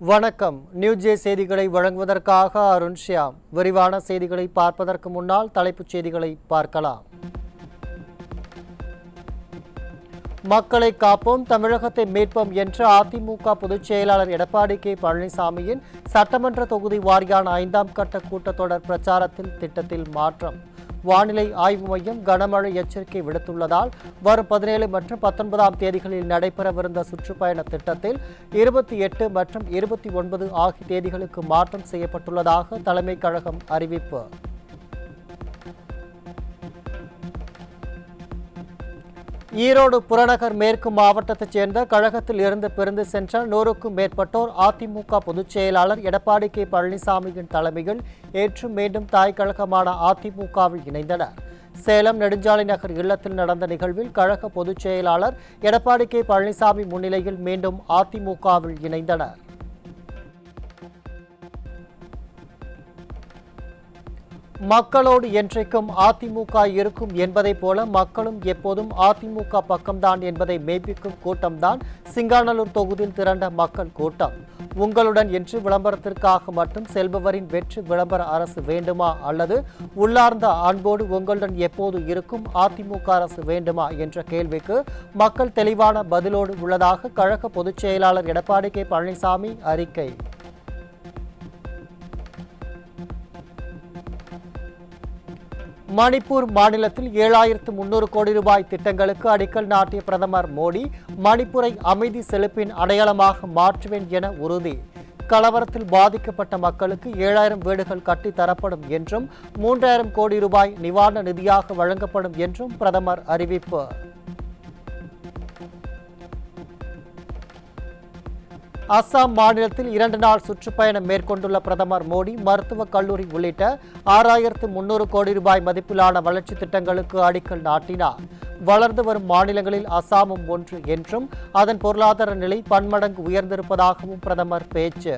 வணக்கம். நியூஜே செய்திகளை வழங்குவதற்காக அருண் ஷியாம். விரிவான செய்திகளை பார்ப்பதற்கு முன்னால் தலைப்புச் செய்திகளை பார்க்கலாம். மக்களை காப்போம், தமிழகத்தை மீட்போம் என்ற அதிமுக பொதுச் செயலாளர் எடப்பாடி கே பழனிசாமியின் சட்டமன்ற தொகுதி வாரியான 5ஆம் கட்ட கூட்டத்தொடர் பிரச்சாரத்தில் திட்டத்தில் மாற்றம். வானிலை ஆய்வு மையம் கனமழை எச்சரிக்கை விடுத்துள்ளதால் வரும் 17 மற்றும் 19ஆம் தேதிகளில் நடைபெறவிருந்த சுற்றுப்பயண திட்டத்தில் 28 மற்றும் 29 ஆகிய தேதிகளுக்கு மாற்றம் செய்யப்பட்டுள்ளதாக தலைமைக் கழகம் அறிவிப்பு. ஈரோடு புறநகர் மேற்கு மாவட்டத்தைச் சேர்ந்த கழகத்தில் இருந்து பிரிந்து சென்ற 100க்கும் மேற்பட்டோர் அதிமுக பொதுச் செயலாளர் எடப்பாடி கே பழனிசாமியின் தலைமையில் ஏற்று மீண்டும் தாய் கழகமான அதிமுகவில் இணைந்தனர். சேலம் நெடுஞ்சாலை நகர் இல்லத்தில் நடந்த நிகழ்வில் கழக பொதுச் செயலாளர் எடப்பாடி கே பழனிசாமி முன்னிலையில் மீண்டும் அதிமுகவில் இணைந்தனர். மக்களோடு என்றைக்கும் அதிமுக இருக்கும் என்பதைப் போல மக்களும் எப்போதும் அதிமுக பக்கம்தான் என்பதை மெய்ப்பிக்கும் கூட்டம்தான் சிங்காநல்லூர் தொகுதியில் திரண்ட மக்கள் கூட்டம். உங்களுடன் என்று விளம்பரத்திற்காக மட்டும் செல்பவரின் வெற்றி விளம்பர அரசு வேண்டுமா அல்லது உள்ளார்ந்த அன்போடு உங்களுடன் எப்போது இருக்கும் அதிமுக அரசு வேண்டுமா என்ற கேள்விக்கு மக்கள் தெளிவான பதிலோடு உள்ளதாக கழக பொதுச் செயலாளர் எடப்பாடி கே பழனிசாமி அறிக்கை. மணிப்பூர் மாநிலத்தில் 7300 கோடி ரூபாய் திட்டங்களுக்கு அடிக்கல் நாட்டிய பிரதமர் மோடி மணிப்பூரை அமைதி செழிப்பின் அடையாளமாக மாற்றுவேன் என உறுதி. கலவரத்தில் பாதிக்கப்பட்ட மக்களுக்கு 7000 வீடுகள் கட்டி தரப்படும் என்றும் 3000 கோடி ரூபாய் நிவாரண நிதியாக வழங்கப்படும் என்றும் பிரதமர் அறிவிப்பு. அஸ்ஸாம் மாநிலத்தில் 2 நாள் சுற்றுப்பயணம் மேற்கொண்டுள்ள பிரதமர் மோடி மருத்துவக் கல்லூரி உள்ளிட்ட 6300 கோடி ரூபாய் மதிப்பிலான வளர்ச்சி திட்டங்களுக்கு அடிக்கல் நாட்டினார். வளர்ந்து வரும் மாநிலங்களில் அஸ்ஸாமும் ஒன்று என்றும் அதன் பொருளாதார நிலை பன்மடங்கு உயர்ந்திருப்பதாகவும் பிரதமர் பேச்சு.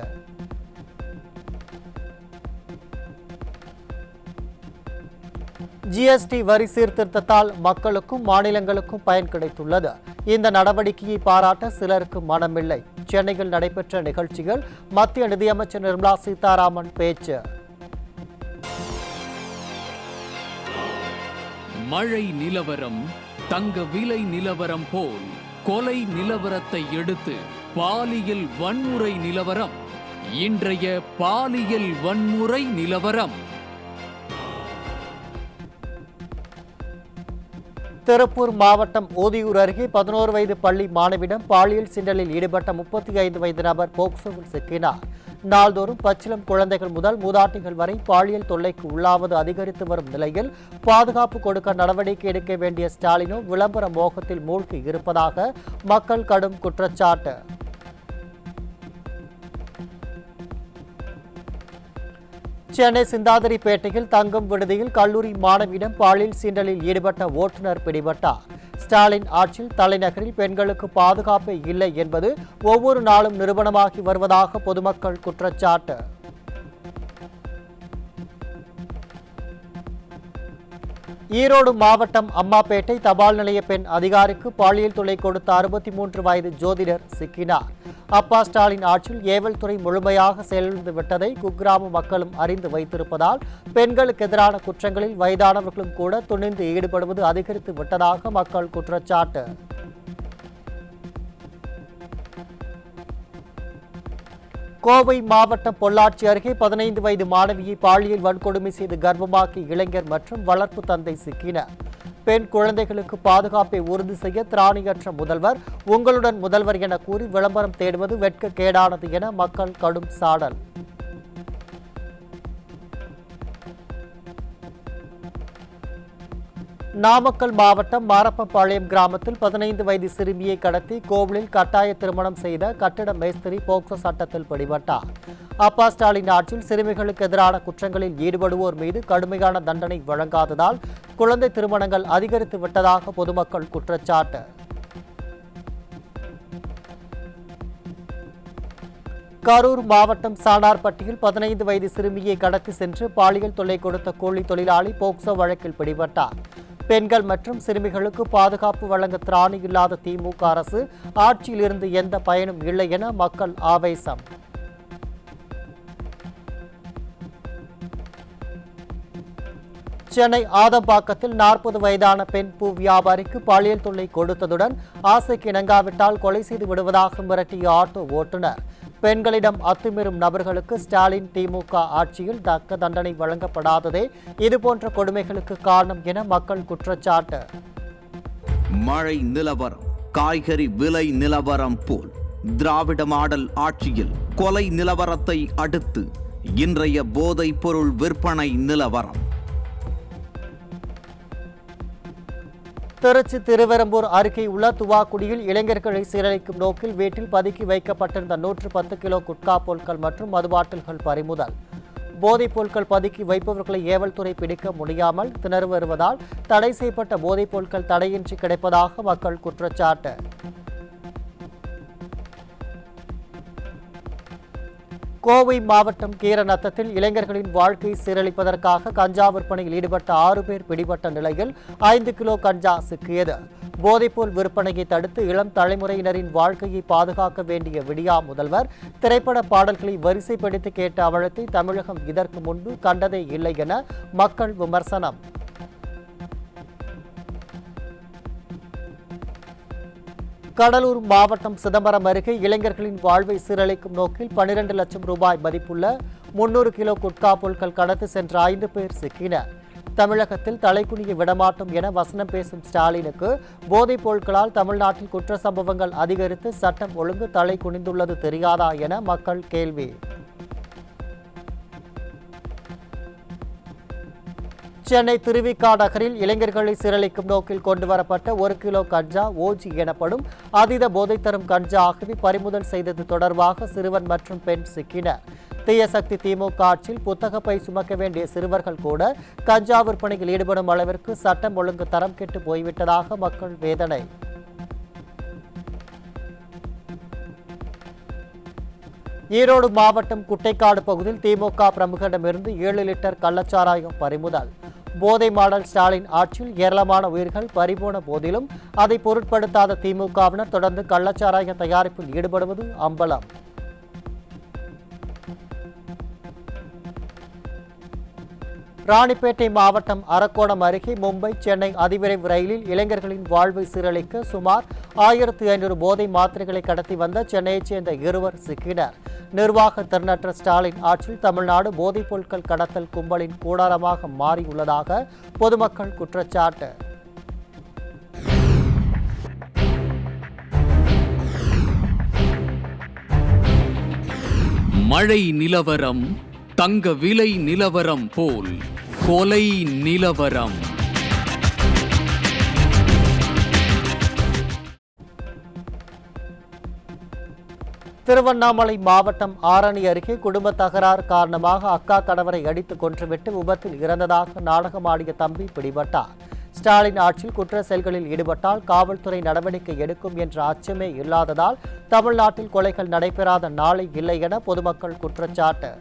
ஜிஎஸ்டி வரி சீர்திருத்தத்தால் மக்களுக்கும் மாநிலங்களுக்கும் பயன் கிடைத்துள்ளது. இந்த நடவடிக்கையை பாராட்ட சிலருக்கு மனமில்லை. சென்னையில் நடைபெற்ற நிகழ்ச்சியில் மத்திய நிதியமைச்சர் நிர்மலா சீதாராமன் பேச்சு. மழை நிலவரம் தங்க விலை நிலவரம் போல் கொலை நிலவரத்தை எடுத்து பாலியல் வன்முறை நிலவரம். இன்றைய பாலியல் வன்முறை நிலவரம். திருப்பூர் மாவட்டம் ஓதியூர் அருகே 11 வயது பள்ளி மாணவியிடம் பாலியல் சீண்டலில் ஈடுபட்ட 35 வயது நபர் போக்சோவில் சிக்கினார். நாள்தோறும் பச்சிளம் குழந்தைகள் முதல் மூதாட்டிகள் வரை பாலியல் தொல்லைக்கு உள்ளாவது அதிகரித்து வரும் நிலையில் பாதுகாப்பு கொடுக்க நடவடிக்கை எடுக்க வேண்டிய ஸ்டாலினோ விளம்பர மோகத்தில் மூழ்கி இருப்பதாக மக்கள் கடும் குற்றச்சாட்டு. சென்னை சிந்தாதிரிப்பேட்டையில் தங்கும் விடுதியில் கல்லூரி மாணவியிடம் பாலியல் சீண்டலில் ஈடுபட்ட ஓட்டுநர் பிடிபட்டார். ஸ்டாலின் ஆட்சியில் தலைநகரில் பெண்களுக்கு பாதுகாப்பே இல்லை என்பது ஒவ்வொரு நாளும் நிரூபணமாகி வருவதாக பொதுமக்கள் குற்றச்சாட்டு. ஈரோடு மாவட்டம் அம்மாப்பேட்டை தபால் நிலைய பெண் அதிகாரிக்கு பாலியல் தொல்லை கொடுத்த 63 வயது ஜோதிடர் சிக்கினார். அப்பா ஸ்டாலின் ஆட்சியில் ஏவல் துறை முழுமையாக செயலிழந்து விட்டதை குக்கிராம மக்களும் அறிந்து வைத்திருப்பதால் பெண்களுக்கு எதிரான குற்றங்களில் வயதானவர்களும் கூட துணிந்து ஈடுபடுவது அதிகரித்து விட்டதாக மக்கள் குற்றச்சாட்டு. கோவை மாவட்டம் பொள்ளாச்சி அருகே 15 வயது மாணவியை பாலியல் வன்கொடுமை செய்து கர்ப்பமாக்கிய இளைஞர் மற்றும் வளர்ப்பு தந்தை சிக்கினர். பெண் குழந்தைகளுக்கு பாதுகாப்பை உறுதி செய்ய திராணியற்ற முதல்வர் உங்களுடன் முதல்வர் என கூறி விளம்பரம் தேடுவது வெட்கக்கேடானது என மக்கள் கடும் சாடல். நாமக்கல் மாவட்டம் மாரப்பம்பாளையம் கிராமத்தில் 15 வயது சிறுமியை கடத்தி கோவிலில் கட்டாய திருமணம் செய்த கட்டிட மேஸ்திரி போக்சோ சட்டத்தில் பிடிபட்டார். அப்பா ஸ்டாலின் ஆட்சியில் சிறுமிகளுக்கு எதிரான குற்றங்களில் ஈடுபடுவோர் மீது கடுமையான தண்டனை வழங்காததால் குழந்தை திருமணங்கள் அதிகரித்து விட்டதாக பொதுமக்கள் குற்றச்சாட்டு. கரூர் மாவட்டம் சானார்பட்டியில் 15 வயது சிறுமியை கடத்தி சென்று பாலியல் தொல்லை கொடுத்த கூலி தொழிலாளி போக்சோ வழக்கில் பிடிபட்டார். பெண்கள் மற்றும் சிறுமிகளுக்கு பாதுகாப்பு வழங்க திராணி இல்லாத திமுக அரசு ஆட்சியில் இருந்து எந்த பயனும் இல்லை என மக்கள் ஆவேசம். சென்னை ஆதம்பாக்கத்தில் 40 வயதான பெண் பூ வியாபாரிக்கு பாலியல் தொல்லை கொடுத்ததுடன் ஆசைக்கு இணங்காவிட்டால் கொலை செய்து விடுவதாக மிரட்டிய ஆட்டோ ஓட்டுநர். பெண்களிடம் அத்துமீறும் நபர்களுக்கு ஸ்டாலின் திமுக ஆட்சியில் தக்க தண்டனை வழங்கப்படாததே இதுபோன்ற கொடுமைகளுக்கு காரணம் என மக்கள் குற்றச்சாட்டு. மழை நிலவரம், காய்கறி விலை நிலவரம் போல் திராவிட மாடல் ஆட்சியில் கொலை நிலவரத்தை அடுத்து இன்றைய போதைப் பொருள் விற்பனை நிலவரம். திருச்சி திருவெரும்பூர் அருகே உள்ள துவாக்குடியில் இளைஞர்களை சீரழிக்கும் நோக்கில் வீட்டில் பதுக்கி வைக்கப்பட்டிருந்த 110 கிலோ குட்கா பொருட்கள் மற்றும் மதுபாட்டில்கள் பறிமுதல். போதைப் பொருட்கள் பதுக்கி வைப்பவர்களை ஏவல்துறை பிடிக்க முடியாமல் திணறு வருவதால் தடை செய்யப்பட்ட போதைப் பொருட்கள் தடையின்றி கிடைப்பதாக மக்கள் குற்றச்சாட்டு. கோவை மாவட்டம் கீரநத்தத்தில் இளைஞர்களின் வாழ்க்கை சீரழிப்பதற்காக கஞ்சா விற்பனையில் ஈடுபட்ட 6 பேர் பிடிபட்ட நிலையில் 5 கிலோ கஞ்சா சிக்கியது. போதைப்பொருள் விற்பனையை தடுத்து இளம் தலைமுறையினரின் வாழ்க்கையை பாதுகாக்க வேண்டிய விடியா முதல்வர் திரைப்பட பாடல்களை வரிசைப்படுத்தி கேட்ட அவலத்தை தமிழகம் இதற்கு முன்பு கண்டதே இல்லை என மக்கள் விமர்சனம். கடலூர் மாவட்டம் சிதம்பரம் அருகே இளைஞர்களின் வாழ்வை சீரழிக்கும் நோக்கில் 12 லட்சம் ரூபாய் மதிப்புள்ள 300 கிலோ குட்கா பொருட்கள் கடத்தி சென்ற 5 பேர் சிக்கினர். தமிழகத்தில் தலைக்குனிய விடமாட்டோம் என வசனம் பேசும் ஸ்டாலினுக்கு போதைப் பொருட்களால் தமிழ்நாட்டில் குற்ற சம்பவங்கள் அதிகரித்து சட்டம் ஒழுங்கு தலை குனிந்துள்ளது தெரியாதா என மக்கள் கேள்வி. சென்னை திருவிக நகரில் இளைஞர்களை சீரழிக்கும் நோக்கில் கொண்டுவரப்பட்ட 1 கிலோ கஞ்சா ஓஜி எனப்படும் அதீத போதை தரும் கஞ்சா ஆகியவை பறிமுதல் செய்தது தொடர்பாக சிறுவன் மற்றும் பெண் சிக்கினர். தீயசக்தி திமுக ஆட்சியில் புத்தகப்பை சுமக்க வேண்டிய சிறுவர்கள் கூட கஞ்சா விற்பனையில் ஈடுபடும் அளவிற்கு சட்டம் ஒழுங்கு தரம் கெட்டு போய்விட்டதாக மக்கள் வேதனை. ஈரோடு மாவட்டம் குட்டைக்காடு பகுதியில் திமுக பிரமுகரிடமிருந்து 7 லிட்டர் கள்ளச்சாராயம் பறிமுதல். போதை மாடல் ஸ்டாலின் ஆட்சியில் ஏராளமான உயிர்கள் பறிபோன போதிலும் அதை பொருட்படுத்தாத திமுகவினர் தொடர்ந்து கள்ளச்சாராய தயாரிப்பில் ஈடுபடுவது அம்பலம். ராணிப்பேட்டை மாவட்டம் அரக்கோணம் அருகே மும்பை சென்னை அதிவிரைவு ரயிலில் இளைஞர்களின் வாழ்வை சீரழிக்க சுமார் 1500 போதை மாத்திரைகளை கடத்தி வந்த சென்னையைச் சேர்ந்த 2 சிக்கினர். நிர்வாக திறனற்ற ஸ்டாலின் ஆட்சியில் தமிழ்நாடு போதைப் பொருட்கள் கடத்தல் கும்பலின் கூடாரமாக மாறியுள்ளதாக பொதுமக்கள் குற்றச்சாட்டு. மழை நிலவரம், தங்க விலை நிலவரம் போல் கொலை நிலவரம். திருவண்ணாமலை மாவட்டம் ஆரணி அருகே குடும்ப தகராறு காரணமாக அக்கா கணவரை அடித்து கொன்றுவிட்டு விபத்தில் இறந்ததாக நாடகமாடிய தம்பி பிடிபட்டார். ஸ்டாலின் ஆட்சியில் குற்ற செயல்களில் ஈடுபட்டால் காவல்துறை நடவடிக்கை எடுக்கும் என்ற அச்சமே இல்லாததால் தமிழ்நாட்டில் கொலைகள் நடைபெறாத நாளை இல்லை என பொதுமக்கள் குற்றச்சாட்டு.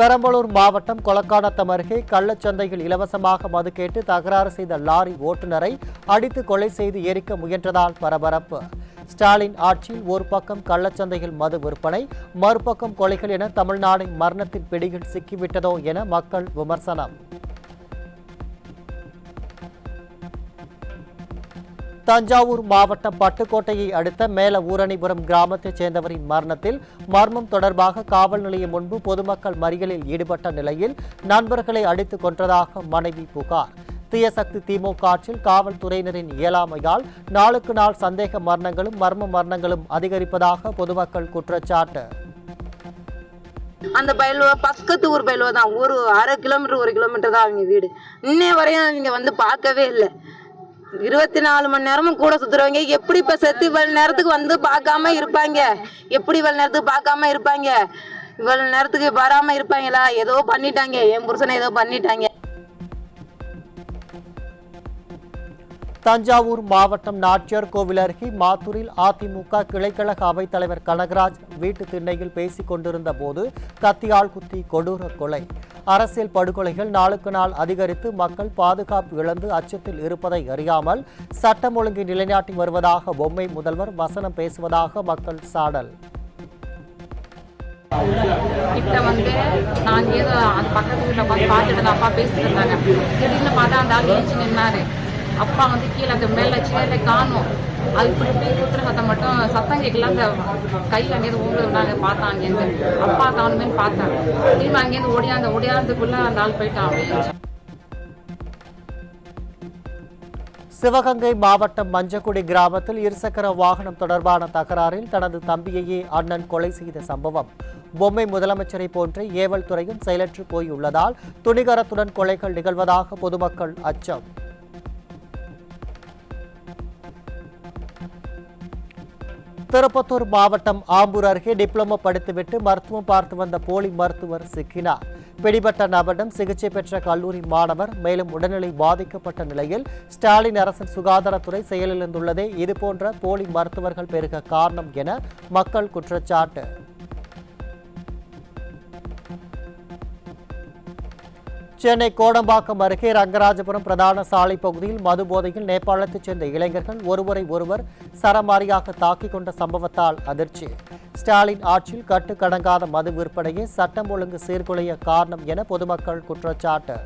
பெரம்பலூர் மாவட்டம் கொளக்காநத்தம் அருகே கள்ளச்சந்தையில் இலவசமாக மது கேட்டு தகராறு செய்த லாரி ஓட்டுநரை அடித்து கொலை செய்து எரிக்க முயன்றதால் பரபரப்பு. ஸ்டாலின் ஆட்சியில் ஒரு பக்கம் கள்ளச்சந்தையில் மது விற்பனை, மறுபக்கம் கொலைகள் என தமிழ்நாடு மரணத்தின் பிடியில் சிக்கிவிட்டதோ என மக்கள் விமர்சனம். தஞ்சாவூர் மாவட்டம் பட்டுக்கோட்டையை அடுத்த மேல ஊரணிபுரம் கிராமத்தைச் சேர்ந்தவரின் மரணத்தில் மர்மம் தொடர்பாக காவல் நிலையம் முன்பு பொதுமக்கள் மறியலில் ஈடுபட்ட நிலையில் நண்பர்களை அடித்துக் கொன்றதாக மனைவி புகார். தீயசக்தி திமுக ஆட்சியில் காவல்துறையினரின் இயலாமையால் நாளுக்கு நாள் சந்தேக மரணங்களும் மர்ம மரணங்களும் அதிகரிப்பதாக பொதுமக்கள் குற்றச்சாட்டு. அந்த பயிலுவ பக்கத்து ஊர் பயிலுவ தான், ஒரு 1/2 கிலோமீட்டர் 1 கிலோமீட்டர் தான் அவங்க வீடு. இன்னைய வரையும் அவங்க வந்து பார்க்கவே இல்லை. 24 மணி நேரமும் கூட சுத்துறவங்க எப்படி இப்ப செத்து இவ்வளவு நேரத்துக்கு வந்து பார்க்காம இருப்பாங்க? எப்படி இவ்வளவு நேரத்துக்கு பார்க்காம இருப்பாங்க? இவ்வளவு நேரத்துக்கு வராம இருப்பாங்களா? ஏதோ பண்ணிட்டாங்க, என் புருஷனை ஏதோ பண்ணிட்டாங்க. தஞ்சாவூர் மாவட்டம் நாச்சியார் கோவில் அருகே மாத்தூரில் அதிமுக கிளைக்கழக அவைத்தலைவர் கனகராஜ் வீட்டு திண்ணையில் பேசிக் கொண்டிருந்த போது கத்தியால் குத்தி கொடூர கொலை. அரசியல் படுகொலைகள் நாளுக்கு நாள் அதிகரித்து மக்கள் பாதுகாப்பு இழந்து அச்சத்தில் இருப்பதை அறியாமல் சட்டம் ஒழுங்கை நிலைநாட்டி வருவதாக பொம்மை முதல்வர் வசனம் பேசுவதாக மக்கள் சாடல். கிட்ட வந்து நான் ஏதோ அந்த பக்கத்து வீட்டில் பார்த்துட்டு தான் அப்பா பேசிட்டு இருந்தாங்க. திடீர்னு பார்த்தா அந்த ஆள் ஏஞ்சி நின்னாரு. அப்பா வந்து கீழே அந்த மேலே சேரில் காணும். அது திருப்பி குத்துற சத்தம் மட்டும் சத்தம் கேட்கல. அந்த கையில் அங்கேருந்து ஊங்குறதுனால பார்த்தேன். அங்கேருந்து அப்பா காணுமேன்னு பார்த்தேன். திரும்ப அங்கேருந்து ஓடியாந்ததுக்குள்ளே அந்த ஆள் போயிட்டான். அப்படியே சிவகங்கை மாவட்டம் மஞ்சக்குடி கிராமத்தில் இருசக்கர வாகனம் தொடர்பான தகராறில் தனது தம்பியையே அண்ணன் கொலை செய்த சம்பவம். பொம்மை முதலமைச்சரை போன்று ஏவல் துறையும் செயலற்று போயுள்ளதால் துணிகரத்துடன் கொலைகள் நிகழ்வதாக பொதுமக்கள் அச்சம். திருப்பத்தூர் மாவட்டம் ஆம்பூர் அருகே டிப்ளமோ படித்துவிட்டு மருத்துவம் பார்த்து வந்த போலி மருத்துவர் சிக்கினார். பிடிபட்ட நபரிடம் சிகிச்சை பெற்ற கல்லூரி மாணவர் மேலும் உடல்நிலை பாதிக்கப்பட்ட நிலையில் ஸ்டாலின் அரசின் சுகாதாரத்துறை செயலிழந்துள்ளதே இதுபோன்ற போலி மருத்துவர்கள் பெருக காரணம் என மக்கள் குற்றச்சாட்டு. சென்னை கோடம்பாக்கம் அருகே ரங்கராஜபுரம் பிரதான சாலை பகுதியில் மது போதையில் நேபாளத்தைச் சேர்ந்த இளைஞர்கள் ஒருவர் சரமாரியாக தாக்கிக் கொண்ட சம்பவத்தால் அதிர்ச்சி. ஸ்டாலின் ஆட்சியில் கட்டுக்கடங்காத மது விற்பனையே சட்டம் ஒழுங்கு சீர்குலைய காரணம் என பொதுமக்கள் குற்றச்சாட்டு.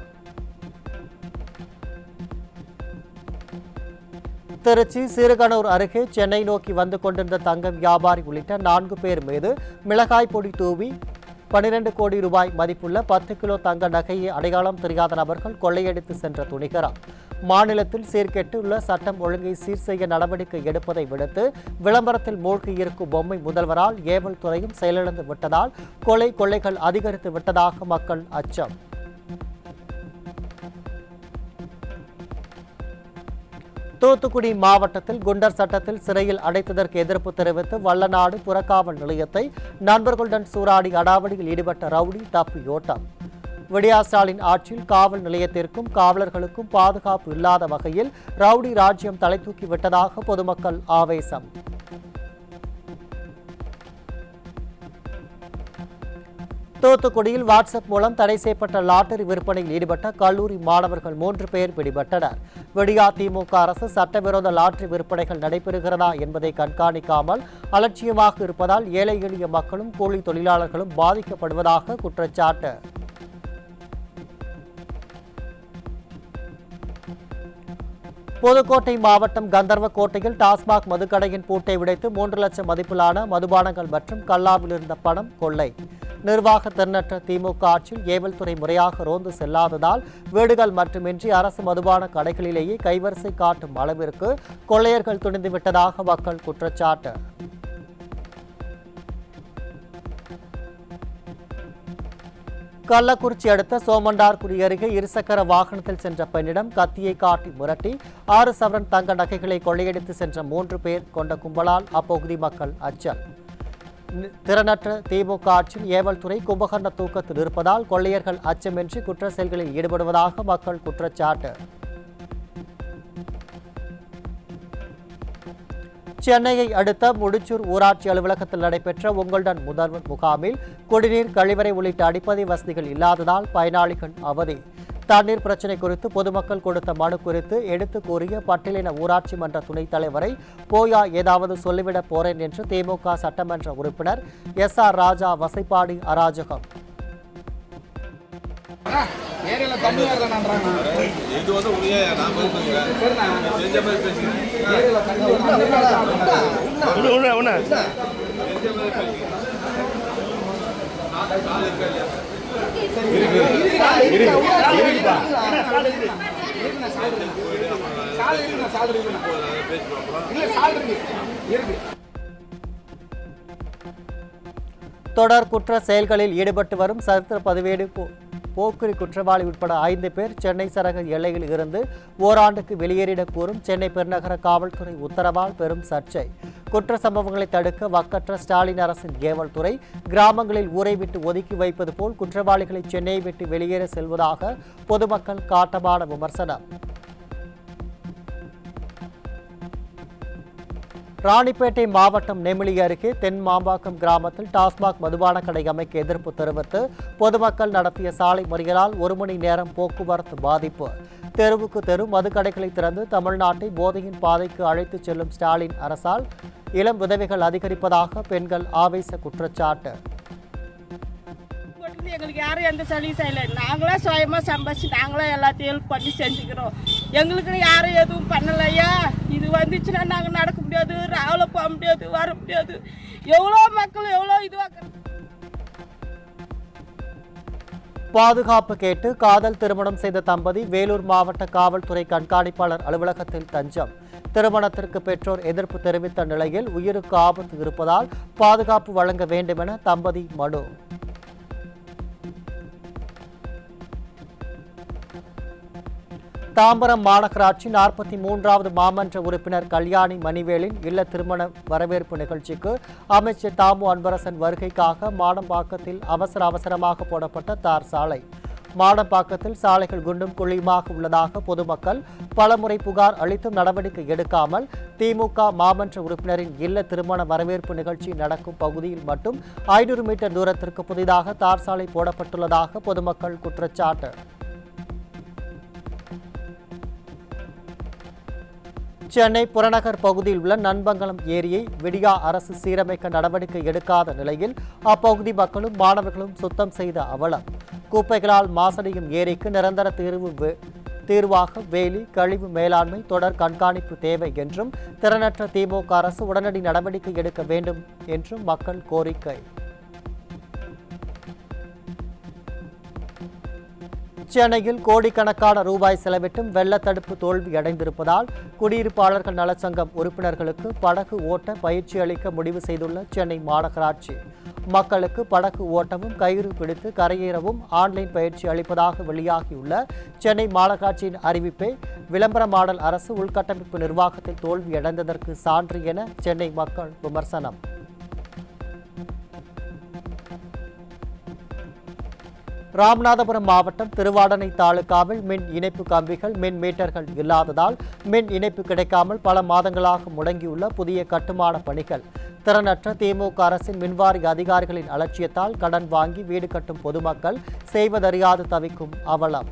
திருச்சி சிறுகனூர் அருகே சென்னை நோக்கி வந்து கொண்டிருந்த தங்க வியாபாரி உள்ளிட்ட 4 பேர் மீது மிளகாய் பொடி தூவி 12 கோடி ரூபாய் மதிப்புள்ள 10 கிலோ தங்க நகையை அடையாளம் தெரியாத நபர்கள் கொள்ளையடித்து சென்ற துணிகரம். மாநிலத்தில் சீர்கெட்டுள்ள சட்டம் ஒழுங்கை சீர் செய்ய நடவடிக்கை எடுப்பதை விடுத்து விளம்பரத்தில் மூழ்கியிருக்கும் பொம்மை முதல்வரால் ஏவல் துறையும் செயலிழந்து விட்டதால் கொள்ளைகள் அதிகரித்து விட்டதாக மக்கள் அச்சம். தூத்துக்குடி மாவட்டத்தில் குண்டர் சட்டத்தில் சிறையில் அடைத்ததற்கு எதிர்ப்பு தெரிவித்து வல்லநாடு புறக்காவல் நிலையத்தை நண்பர்களுடன் சூறாடி அடாவடியில் ஈடுபட்ட ரவுடி தப்பியோட்டம். விடியா ஸ்டாலின் ஆட்சியில் காவல் நிலையத்திற்கும் காவலர்களுக்கும் பாதுகாப்பு இல்லாத வகையில் ரவுடி ராஜ்யம் தலை தூக்கி விட்டதாக பொதுமக்கள் ஆவேசம். தூத்துக்குடியில் வாட்ஸ்அப் மூலம் தடை செய்யப்பட்ட லாட்டரி விற்பனையில் ஈடுபட்ட கல்லூரி மாணவர்கள் 3 பேர் பிடிபட்டனர். விடியா திமுக அரசு சட்டவிரோத லாட்டரி விற்பனைகள் நடைபெறுகிறதா என்பதை கண்காணிக்காமல் அலட்சியமாக இருப்பதால் ஏழை எளிய மக்களும் கூலி தொழிலாளர்களும் பாதிக்கப்படுவதாக குற்றச்சாட்டு. புதுக்கோட்டை மாவட்டம் கந்தர்வக்கோட்டையில் டாஸ்மாக் மதுக்கடையின் பூட்டை உடைத்து 3 லட்சம் மதிப்பிலான மதுபானங்கள் மற்றும் கல்லாவில் இருந்த பணம் கொள்ளை. நிர்வாக திறனற்ற திமுக ஆட்சியில் ஏவல் துறை முறையாக ரோந்து செல்லாததால் வீடுகள் மட்டுமின்றி அரசு மதுபான கடைகளிலேயே கைவரிசை காட்டும் அளவிற்கு கொள்ளையர்கள் துணிந்துவிட்டதாக மக்கள் குற்றச்சாட்டு. கள்ளக்குறிச்சி அடுத்த சோமண்டார்குடி அருகே இருசக்கர வாகனத்தில் சென்ற பெண்ணிடம் கத்தியை காட்டி மிரட்டி 6 சவரன் தங்க நகைகளை கொள்ளையடித்து சென்ற 3 பேர் கொண்ட கும்பலால் அப்பகுதி மக்கள் அச்சம். திறனற்ற திமுக ஆட்சியில் ஏவல் துறை கும்பகர்ண தூக்கத்தில் இருப்பதால் கொள்ளையர்கள் அச்சமின்றி குற்ற செயல்களில் ஈடுபடுவதாக மக்கள் குற்றச்சாட்டு. சென்னையை அடுத்த முடிச்சூர் ஊராட்சி அலுவலகத்தில் நடைபெற்ற உங்களுடன் முதல்வர் முகாமில் குடிநீர் கழிவறை உள்ளிட்ட அடிப்படை வசதிகள் இல்லாததால் பயனாளிகள் அவதி. தண்ணீர் பிரச்சினை குறித்து பொதுமக்கள் கொடுத்த மனு குறித்து எடுத்து கூறிய பட்டியலின ஊராட்சி மன்ற துணைத் தலைவரை போயா ஏதாவது சொல்லிவிட போறேன் என்று திமுக சட்டமன்ற உறுப்பினர் SR ராஜா வசைப்பாடி அராஜகம். தொடர் குற்ற செயல்களில் ஈடுபட்டு வரும் சரித்திர பதிவேடு போக்குரி குற்றவாளி உட்பட 5 பேர் சென்னை சரக எல்லையில் இருந்து ஓராண்டுக்கு வெளியேறிட கூறும் சென்னை பெருநகர காவல்துறை உத்தரவால் பெரும் சர்ச்சை. குற்ற சம்பவங்களை தடுக்க வக்கற்ற ஸ்டாலின் அரசின் ஏவல் துறை கிராமங்களில் ஊரை விட்டு ஒதுக்கி வைப்பது போல் குற்றவாளிகளை சென்னையை விட்டு வெளியேற செல்வதாக பொதுமக்கள் காட்டமான விமர்சனம். ராணிப்பேட்டை மாவட்டம் நெமிலி அருகே தென் மாம்பாக்கம் கிராமத்தில் டாஸ்மாக் மதுபான கடை அமைக்க எதிர்ப்பு தெரிவித்து பொதுமக்கள் நடத்திய சாலை மறியலால் 1 மணி நேரம் போக்குவரத்து பாதிப்பு. தெருவுக்கு தெரு மதுக்கடைகளை திறந்து தமிழ்நாட்டை போதையின் பாதைக்கு அழைத்துச் செல்லும் ஸ்டாலின் அரசால் இளம் விதவைகள் அதிகரிப்பதாக பெண்கள் ஆவேச குற்றச்சாட்டு. இருந்து எங்களுக்கு யாரும் எந்த சலுகை செய்யலை. நாங்களே சுயமாக சம்பாதிச்சு நாங்களே எல்லாத்தையும் ஹெல்ப் பண்ணி செஞ்சுக்கிறோம். எங்களுக்குன்னு யாரும் எதுவும் பண்ணலையா. இது வந்துச்சுன்னா நாங்கள் நடக்க முடியாது, ராவில் போக முடியாது, வர முடியாது. எவ்வளோ மக்கள் எவ்வளோ இதுவாக. பாதுகாப்பு கேட்டு காதல் திருமணம் செய்த தம்பதி வேலூர் மாவட்ட காவல்துறை கண்காணிப்பாளர் அலுவலகத்தில் தஞ்சம். திருமணத்திற்கு பெற்றோர் எதிர்ப்பு தெரிவித்த நிலையில் உயிருக்கு ஆபத்து இருப்பதால் பாதுகாப்பு வழங்க வேண்டும் என தம்பதி மனு. தாம்பரம் மாநகராட்சி 43வது மாமன்ற உறுப்பினர் கல்யாணி மணிவேலின் இல்ல திருமண வரவேற்பு நிகழ்ச்சிக்கு அமைச்சர் தாமு அன்பரசன் வருகைக்காக மாடம்பாக்கத்தில் அவசரமாக போடப்பட்ட தார் சாலை. மாடம்பாக்கத்தில் சாலைகள் குண்டும் குழியுமாக உள்ளதாக பொதுமக்கள் பலமுறை புகார் அளித்தும் நடவடிக்கை எடுக்காமல் திமுக மாமன்ற உறுப்பினரின் இல்ல திருமண வரவேற்பு நிகழ்ச்சி நடக்கும் பகுதியில் மட்டும் 500 மீட்டர் தூரத்திற்கு புதிதாக தார் சாலை போடப்பட்டுள்ளதாக பொதுமக்கள் குற்றச்சாட்டு. சென்னை புறநகர் பகுதியில் உள்ள நண்பங்கலம் ஏரியை விடியா அரசு சீரமைக்க நடவடிக்கை எடுக்காத நிலையில் அப்பகுதி மக்களும் மாணவர்களும் சுத்தம் செய்த அவலம். குப்பைகளால் மாசடையும் ஏரிக்கு நிரந்தர தீர்வாக வேலி கழிவு மேலாண்மை தொடர் கண்காணிப்பு தேவை என்றும் திறனற்ற திமுக அரசு உடனடி நடவடிக்கை எடுக்க வேண்டும் என்றும் மக்கள் கோரிக்கை. சென்னையில் கோடிக்கணக்கான ரூபாய் செலவிட்டும் வெள்ளத்தடுப்பு தோல்வியடைந்திருப்பதால் குடியிருப்பாளர்கள் நலச்சங்கம் உறுப்பினர்களுக்கு படகு ஓட்ட பயிற்சி அளிக்க முடிவு செய்துள்ள சென்னை மாநகராட்சி. மக்களுக்கு படகு ஓட்டவும் கயிறு பிடித்து கரையேறவும் ஆன்லைன் பயிற்சி அளிப்பதாக வெளியாகியுள்ள சென்னை மாநகராட்சியின் அறிவிப்பை விளம்பரமாடல் அரசு உள்கட்டமைப்பு நிர்வாகத்தில் தோல்வியடைந்ததற்கு சான்று என சென்னை மக்கள் விமர்சனம். ராமநாதபுரம் மாவட்டம் திருவாடனை தாலுகாவில் மின் இணைப்பு கம்பிகள் மின் மீட்டர்கள் இல்லாததால் மின் இணைப்பு கிடைக்காமல் பல மாதங்களாக முடங்கியுள்ள புதிய கட்டுமான பணிகள். திறனற்ற திமுக அரசின் மின்வாரிய அதிகாரிகளின் அலட்சியத்தால் கடன் வாங்கி வீடு கட்டும் பொதுமக்கள் செய்வதறியாது தவிக்கும் அவலம்.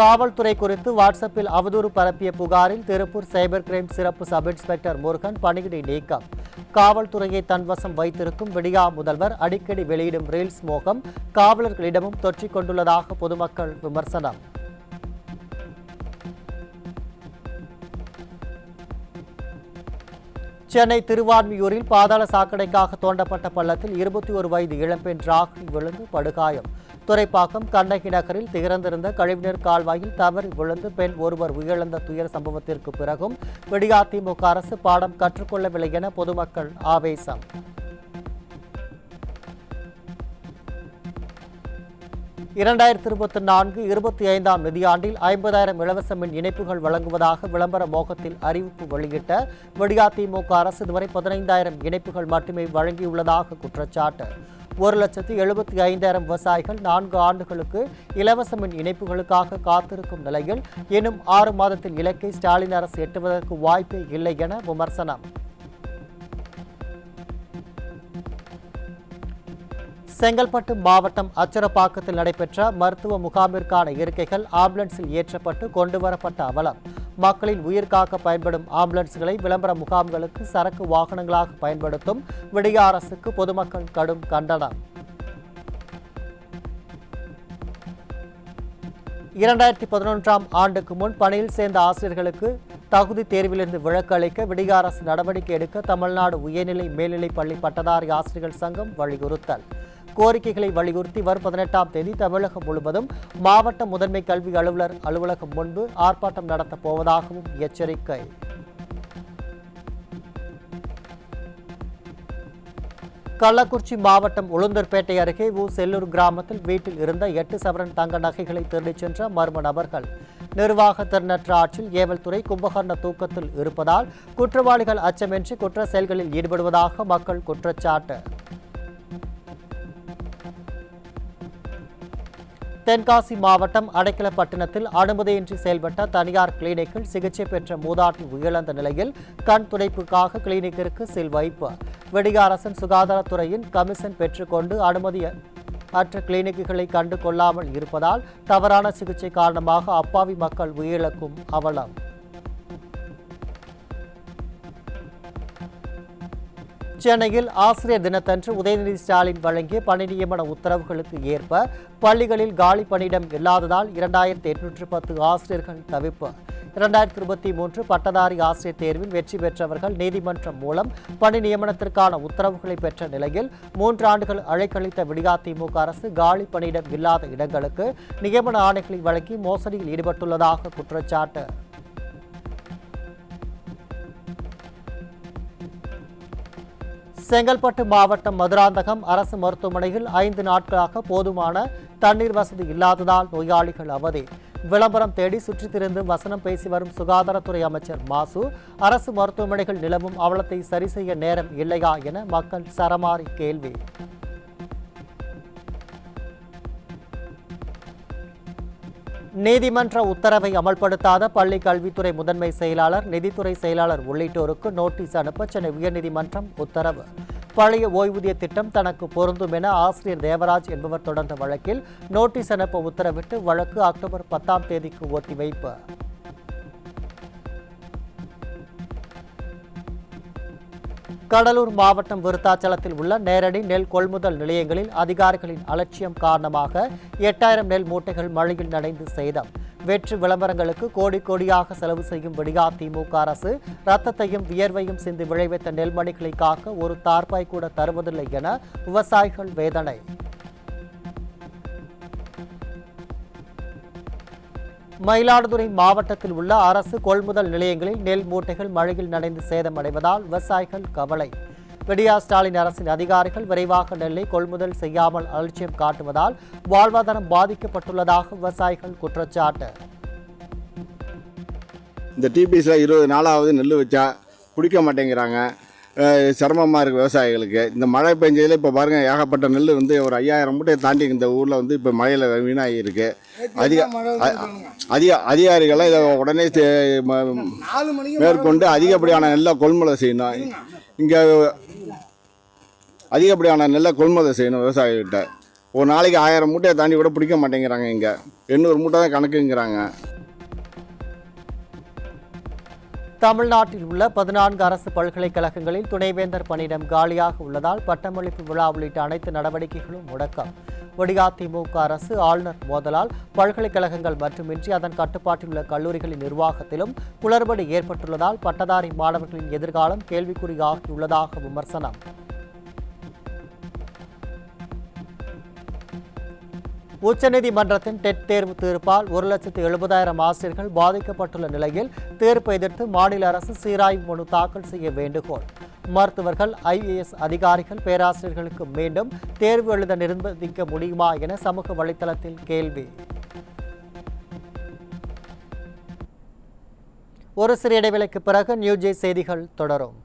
காவல்துறை குறித்து வாட்ஸ்அப்பில் அவதூறு பரப்பிய புகாரில் திருப்பூர் சைபர் கிரைம் சிறப்பு சப் இன்ஸ்பெக்டர் முருகன் பணியிடை நீக்கம். காவல்துறையை தன்வசம் வைத்திருக்கும் விடியா முதல்வர் அடிக்கடி வெளியிடும் ரீல்ஸ் மோகம் காவலர்களிடமும் தொற்றிக் கொண்டுள்ளதாக பொதுமக்கள் விமர்சனம். சென்னை திருவான்மியூரில் பாதாள சாக்கடைக்காக தோண்டப்பட்ட பள்ளத்தில் 21 வயது இளம்பெண் ராகினி விழுந்து படுகாயம். துறைப்பாக்கம் கண்ணகி நகரில் திறந்திருந்த கழிவுநீர் கால்வாயில் தவறி விழுந்து பெண் ஒருவர் உயிரிழந்த துயர சம்பவத்திற்கு பிறகும் விடியா திமுக அரசு பாடம் கற்றுக்கொள்ளவில்லை என பொதுமக்கள் ஆவேசம். இரண்டாயிரத்தி 24-25 நிதியாண்டில் 50,000 இலவச மின் இணைப்புகள் வழங்குவதாக விளம்பர மோகத்தில் அறிவிப்பு வெளியிட்ட விடியா திமுக அரசு இதுவரை 15,000 இணைப்புகள் மட்டுமே வழங்கியுள்ளதாக குற்றச்சாட்டு. 1,75,000 விவசாயிகள் 4 ஆண்டுகளுக்கு இலவச மின் இணைப்புகளுக்காக காத்திருக்கும் நிலையில் இன்னும் 6 மாதத்தில் இலக்கை ஸ்டாலின் அரசு எட்டுவதற்கு வாய்ப்பே இல்லை என விமர்சனம். செங்கல்பட்டு மாவட்டம் அச்சரப்பாக்கத்தில் நடைபெற்ற மருத்துவ முகாமிற்கான இருக்கைகள் ஆம்புலன்ஸில் ஏற்றப்பட்டு கொண்டுவரப்பட்ட அவலம். மக்களின் உயிர் காக்க பயன்படும் ஆம்புலன்ஸ்களை விளம்பர முகாம்களுக்கு சரக்கு வாகனங்களாக பயன்படுத்தும் விடியா அரசுக்கு பொதுமக்கள் கடும் கண்டனம். 2011ஆம் ஆண்டுக்கு முன் பணியில் சேர்ந்த ஆசிரியர்களுக்கு தகுதி தேர்விலிருந்து விலக்கு அளிக்க விடியா அரசு நடவடிக்கை எடுக்க தமிழ்நாடு உயர்நிலை மேல்நிலைப் பள்ளி பட்டதாரி ஆசிரியர்கள் சங்கம் வலியுறுத்தல். கோரிக்கைகளை வலியுறுத்தி வரும் 18ஆம் தேதி தமிழகம் முழுவதும் மாவட்ட முதன்மை கல்வி அலுவலர் அலுவலகம் முன்பு ஆர்ப்பாட்டம் நடத்தப் போவதாகவும் எச்சரிக்கை. கள்ளக்குறிச்சி மாவட்டம் உளுந்தூர்பேட்டை அருகே செல்லூர் கிராமத்தில் வீட்டில் இருந்த 8 சவரன் தங்க நகைகளை திருடிச் சென்ற மர்ம நபர்கள். நிர்வாக திறனற்ற ஆட்சியில் ஏவல்துறை கும்பகர்ண தூக்கத்தில் இருப்பதால் குற்றவாளிகள் அச்சமின்றி குற்ற செயல்களில் ஈடுபடுவதாக மக்கள் குற்றச்சாட்டு. தென்காசி மாவட்டம் அடைக்கலப்பட்டினத்தில் அனுமதியின்றி செயல்பட்ட தனியார் கிளினிக்கில் சிகிச்சை பெற்ற மூதாட்டி உயிரிழந்த நிலையில் கண் துடைப்புக்காக கிளினிக்கிற்கு சீல் வைப்பு. விடியா அரசின் சுகாதாரத்துறையின் கமிஷன் பெற்றுக்கொண்டு அனுமதி அற்ற கிளினிக்குகளை கண்டு கொள்ளாமல் இருப்பதால் தவறான சிகிச்சை காரணமாக அப்பாவி மக்கள் உயிரிழக்கும் அவலம். சென்னையில் ஆசிரியர் தினத்தன்று உதயநிதி ஸ்டாலின் வழங்கிய பணி நியமன உத்தரவுகளுக்கு ஏற்ப பள்ளிகளில் காலி பணியிடம் இல்லாததால் 2810 ஆசிரியர்கள் தவிப்பு. 2023 பட்டதாரி ஆசிரியர் தேர்வில் வெற்றி பெற்றவர்கள் நீதிமன்றம் மூலம் பணி நியமனத்திற்கான உத்தரவுகளை பெற்ற நிலையில் 3 ஆண்டுகள் அழைக்கழித்த விடியாதிமுக அரசு காலி பணியிடம் இல்லாத இடங்களுக்கு நியமன ஆணைகளை வழங்கி மோசடியில் ஈடுபட்டுள்ளதாக குற்றச்சாட்டு. செங்கல்பட்டு மாவட்டம் மதுராந்தகம் அரசு மருத்துவமனையில் 5 நாட்களாக போதுமான தண்ணீர் வசதி இல்லாததால் நோயாளிகள் அவதி. விளம்பரம் தேடி சுற்றித் திரிந்து வசனம் பேசி வரும் சுகாதாரத்துறை அமைச்சர் மாசு அரசு மருத்துவமனைகள் நிலவும் அவலத்தை சரி செய்ய நேரம் இல்லையா என மக்கள் சரமாரி கேள்வி. நீதிமன்ற உத்தரவை அமல்படுத்தாத பள்ளி கல்வித்துறை முதன்மை செயலாளர், நிதித்துறை செயலாளர் உள்ளிட்டோருக்கு நோட்டீஸ் அனுப்ப சென்னை உயர்நீதிமன்றம் உத்தரவு. பழைய ஓய்வூதிய திட்டம் தனக்கு பொருந்தும் என ஆசிரியர் தேவராஜ் என்பவர் தொடர்ந்த வழக்கில் நோட்டீஸ் அனுப்ப உத்தரவிட்டு வழக்கு அக்டோபர் 10ஆம் தேதிக்கு ஒத்திவைப்பு. கடலூர் மாவட்டம் விருத்தாச்சலத்தில் உள்ள நேரடி நெல் கொள்முதல் நிலையங்களில் அதிகாரிகளின் அலட்சியம் காரணமாக 8000 நெல் மூட்டைகள் மழையில் நனைந்து சேதம். வெற்று விளம்பரங்களுக்கு கோடி கோடியாக செலவு செய்யும் விடியாதிமுக அரசு ரத்தத்தையும் வியர்வையும் சிந்தி விளைவித்த நெல்மணிகளை காக்க ஒரு தார்பாய் கூட தருவதில்லை என விவசாயிகள் வேதனை. மயிலாடுதுறை மாவட்டத்தில் உள்ள அரசு கொள்முதல் நிலையங்களில் நெல் மூட்டைகள் மழையில் நனைந்து சேதமடைவதால் விவசாயிகள் கவலை. விடியா ஸ்டாலின் அரசின் அதிகாரிகள் விரைவாக நெல்லை கொள்முதல் செய்யாமல் அலட்சியம் காட்டுவதால் வாழ்வாதாரம் பாதிக்கப்பட்டுள்ளதாக விவசாயிகள் குற்றச்சாட்டு. இந்த டிபிஎஸ்ல 20 நாளாவது நெல் வச்சா பிடிக்க மாட்டேங்கிறாங்க. சிரமமாக இருக்குது விவசாயிகளுக்கு. இந்த மழை பெஞ்சதில் இப்போ பாருங்கள், ஏகப்பட்ட நெல் வந்து ஒரு 5000 மூட்டையை தாண்டி இந்த ஊரில் வந்து இப்போ மழையில் வீணாகி இருக்கு. அதிகாரிகளை இதை உடனே மேற்கொண்டு அதிகப்படியான நெல்லை கொள்முதல் செய்யணும். இங்கே அதிகப்படியான நெல்லை கொள்முதல் செய்யணும் விவசாயிகிட்ட. ஒரு நாளைக்கு 1000 மூட்டையை தாண்டி கூட பிடிக்க மாட்டேங்கிறாங்க. இங்கே 800 மூட்டை தான் கணக்குங்கிறாங்க. தமிழ்நாட்டில் உள்ள 14 அரசு பல்கலைக்கழகங்களில் துணைவேந்தர் பணியிடம் காலியாக உள்ளதால் பட்டமளிப்பு விழா உள்ளிட்ட அனைத்து நடவடிக்கைகளும் முடக்கம். விடியாதிமுக அரசு ஆளுநர் மோதலால் பல்கலைக்கழகங்கள் மட்டுமின்றி அதன் கட்டுப்பாட்டில் உள்ள கல்லூரிகளின் நிர்வாகத்திலும் குளறுபடி ஏற்பட்டுள்ளதால் பட்டதாரி மாணவர்களின் எதிர்காலம் கேள்விக்குறியாகியுள்ளதாக விமர்சனம். உச்சநீதிமன்றத்தின் டெட் தேர்வு தீர்ப்பால் 1,70,000 ஆசிரியர்கள் பாதிக்கப்பட்டுள்ள நிலையில் தீர்ப்பை எதிர்த்து மாநில அரசு சீராய்வு மனு தாக்கல் செய்ய வேண்டுகோள். மருத்துவர்கள், IAS அதிகாரிகள், பேராசிரியர்களுக்கு மீண்டும் தேர்வு எழுத நிர்பந்திக்க முடியுமா என சமூக வலைதளத்தில் கேள்வி. ஒரு சிறிய இடைவேளைக்கு பிறகு நியூஜே செய்திகள் தொடரும்.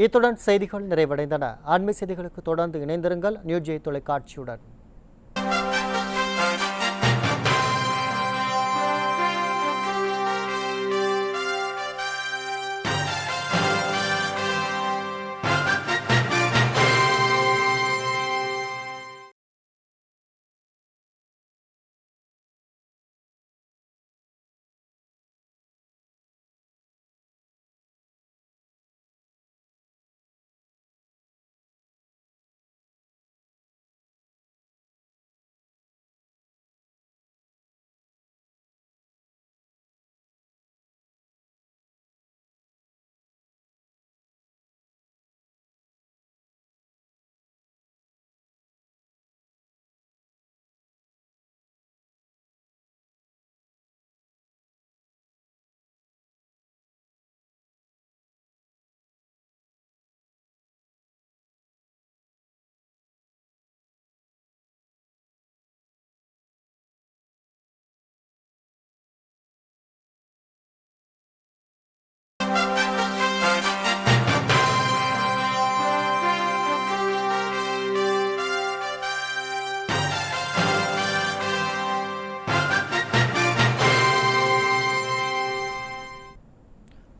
இத்துடன் செய்திகள் நிறைவடைந்தன. அண்மை செய்திகளுக்கு தொடர்ந்து இணைந்திருங்கள் நியூஜே தொலைக்காட்சியுடன்.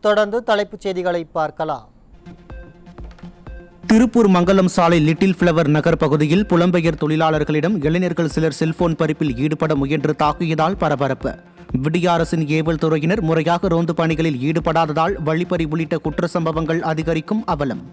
தொடர்ந்து தலைப்புச் செய்திகளை பார்க்கலாம். திருப்பூர் மங்கலம் சாலை லிட்டில் ஃபிளவர் நகர் பகுதியில் புலம்பெயர் தொழிலாளர்களிடம் இளைஞர்கள் சிலர் செல்போன் பறிப்பில் ஈடுபட முயன்று தாக்கியதால் பரபரப்பு. விடிய அரசின் ஏவல் துறையினர் முறையாக ரோந்து பணிகளில் ஈடுபடாததால் வழிப்பறி உள்ளிட்ட குற்ற சம்பவங்கள் அதிகரிக்கும் அவலம்.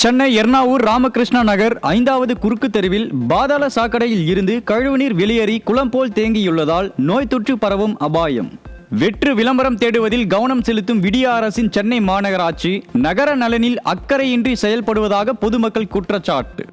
சென்னை எர்ணாவூர் ராமகிருஷ்ணா நகர் 5வது குறுக்கு தெருவில் பாதாள சாக்கடையில் இருந்து கழிவுநீர் வெளியேறி குளம் போல் தேங்கியுள்ளதால் நோய் தொற்று பரவும் அபாயம். வெற்று விளம்பரம் தேடுவதில் கவனம் செலுத்தும் விடிய அரசின் சென்னை மாநகராட்சி நகர நலனில் அக்கறையின்றி செயல்படுவதாக பொதுமக்கள் குற்றச்சாட்டு.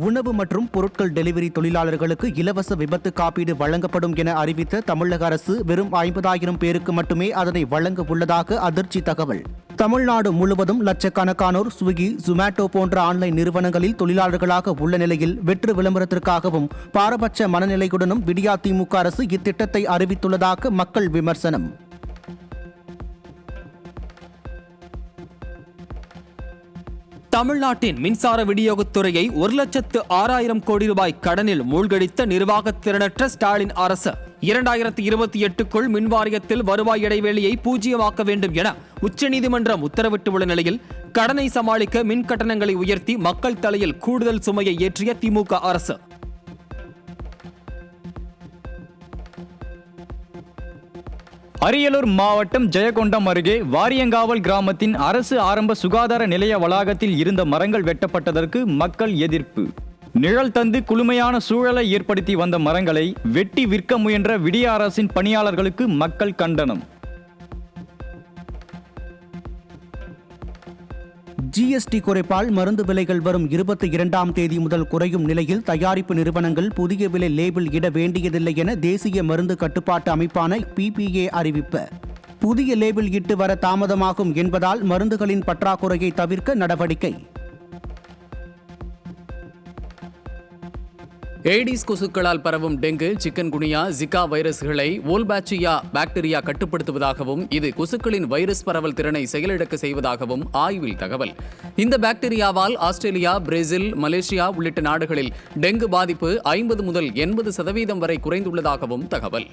உணவு மற்றும் பொருட்கள் டெலிவரி தொழிலாளர்களுக்கு இலவச விபத்து காப்பீடு வழங்கப்படும் என அறிவித்த தமிழக அரசு வெறும் 50,000 பேருக்கு மட்டுமே அதனை வழங்க உள்ளதாக அதிர்ச்சி தகவல். தமிழ்நாடு முழுவதும் லட்சக்கணக்கானோர் ஸ்விக்கி, ஜொமேட்டோ போன்ற ஆன்லைன் நிறுவனங்களில் தொழிலாளர்களாக உள்ள நிலையில் வெற்று விளம்பரத்திற்காகவும் பாரபட்ச மனநிலையுடனும் விடியா திமுக அரசு இத்திட்டத்தை அறிவித்துள்ளதாக மக்கள் விமர்சனம். தமிழ்நாட்டின் மின்சார விநியோகத்துறையை 1,06,000 கோடி ரூபாய் கடனில் மூழ்கடித்த நிர்வாக திறனற்ற ஸ்டாலின் அரசு 2028க்குள் மின்வாரியத்தில் வருவாய் இடைவெளியை பூஜ்ஜியமாக்க வேண்டும் என உச்சநீதிமன்றம் உத்தரவிட்டுள்ள நிலையில் கடனை சமாளிக்க மின் கட்டணங்களை உயர்த்தி மக்கள் தலையில் கூடுதல் சுமையை ஏற்றிய திமுக அரசு. அரியலூர் மாவட்டம் ஜெயங்கொண்டம் அருகே வாரியங்காவல் கிராமத்தின் அரசு ஆரம்ப சுகாதார நிலைய வளாகத்தில் இருந்த மரங்கள் வெட்டப்பட்டதற்கு மக்கள் எதிர்ப்பு. நிழல் தந்து குளுமையான சூழலை ஏற்படுத்தி வந்த மரங்களை வெட்டி விற்க முயன்ற விடிய அரசின் பணியாளர்களுக்கு மக்கள் கண்டனம். ஜிஎஸ்டி குறைப்பால் மருந்து விலைகள் வரும் 22ஆம் தேதி முதல் குறையும் நிலையில் தயாரிப்பு நிறுவனங்கள் புதிய விலை லேபிள் இட வேண்டியதில்லை என தேசிய மருந்து கட்டுப்பாட்டு அமைப்பான PPA அறிவிப்பு. புதிய லேபிள் இட்டு வர தாமதமாகும் என்பதால் மருந்துகளின் பற்றாக்குறையை தவிர்க்க நடவடிக்கை. ஏடிஸ் கொசுக்களால் பரவும் டெங்கு, சிக்கன்குனியா, ஜிகா வைரஸ்களை வோல்பாச்சியா பாக்டீரியா கட்டுப்படுத்துவதாகவும் இது கொசுக்களின் வைரஸ் பரவல் திறனை செயலிழக்க செய்வதாகவும் ஆய்வில் தகவல். இந்த பாக்டீரியாவால் ஆஸ்திரேலியா, பிரேசில், மலேசியா உள்ளிட்ட நாடுகளில் டெங்கு பாதிப்பு 50 முதல் 80% வரை குறைந்துள்ளதாகவும் தகவல்.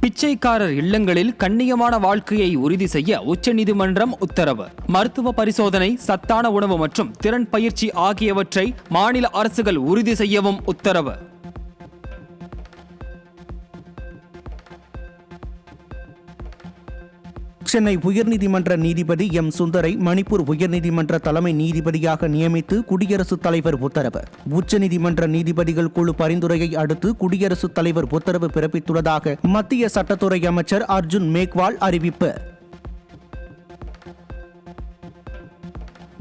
பிச்சைக்காரர் இல்லங்களில் கண்ணியமான வாழ்க்கையை உறுதி செய்ய உச்சநீதிமன்றம் உத்தரவு. மருத்துவ பரிசோதனை, சத்தான உணவு மற்றும் திறன் பயிற்சி ஆகியவற்றை மாநில அரசுகள் உறுதி செய்யவும் உத்தரவு. சென்னை உயர்நீதிமன்ற நீதிபதி M. சுந்தரை மணிப்பூர் உயர்நீதிமன்ற தலைமை நீதிபதியாக நியமித்து குடியரசுத் தலைவர் உத்தரவு. உச்சநீதிமன்ற நீதிபதிகள் குழு பரிந்துரையை அடுத்து குடியரசுத் தலைவர் உத்தரவு பிறப்பித்துள்ளதாக மத்திய சட்டத்துறை அமைச்சர் அர்ஜுன் மேக்வால் அறிவிப்பு.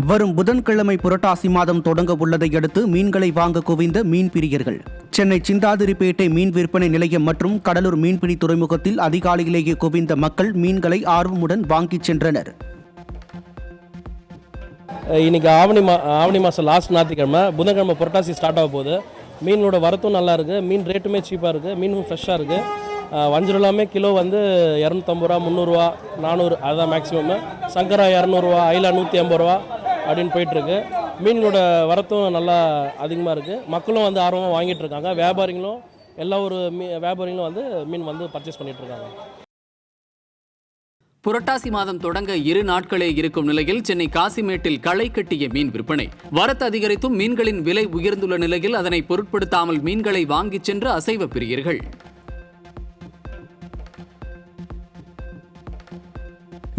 வரும் புதன்கிழமை புரட்டாசி மாதம் தொடங்க உள்ளதை அடுத்து மீன்களை வாங்க குவிந்த மீன் பிரியர்கள். சென்னை சிந்தாதிரிப்பேட்டை மீன் விற்பனை நிலையம் மற்றும் கடலூர் மீன்பிடி துறைமுகத்தில் அதிகாலையிலேயே குவிந்த மக்கள் மீன்களை ஆர்வமுடன் வாங்கிச் சென்றனர். இன்னைக்கு ஆவணி மாதம் லாஸ்ட் ஞாயிற்றுக்கிழமை, புதன்கிழமை புரட்டாசி ஸ்டார்ட் ஆக போகுது. மீனோட வரத்தும் நல்லா இருக்குது, மீன் ரேட்டுமே சீப்பாக இருக்குது, மீனும் ஃப்ரெஷ்ஷாக இருக்குது. வஞ்சரம் எல்லாமே கிலோ வந்து 250 ரூபா, 300 ரூபா, 400 அதுதான் மேக்ஸிமம். சங்கரா 200 ரூபா, ஐலா 150 ரூபா அப்படின்னு போயிட்டுருக்கு. மீன்களோட வரத்தும் நல்லா அதிகமாக இருக்குது. மக்களும் வந்து ஆர்வமாக வாங்கிட்டு இருக்காங்க. வியாபாரிகளும் எல்லா ஒரு வியாபாரிகளும் வந்து மீன் வந்து பர்ச்சேஸ் பண்ணிட்டு இருக்காங்க. புரட்டாசி மாதம் தொடங்க 2 நாட்களே இருக்கும் நிலையில் சென்னை காசிமேட்டில் களை கட்டிய மீன் விற்பனை. வரத்து அதிகரித்தும் மீன்களின் விலை உயர்ந்துள்ள நிலையில் அதனை பொருட்படுத்தாமல் மீன்களை வாங்கிச் சென்ற அசைவ பிரியர்கள்.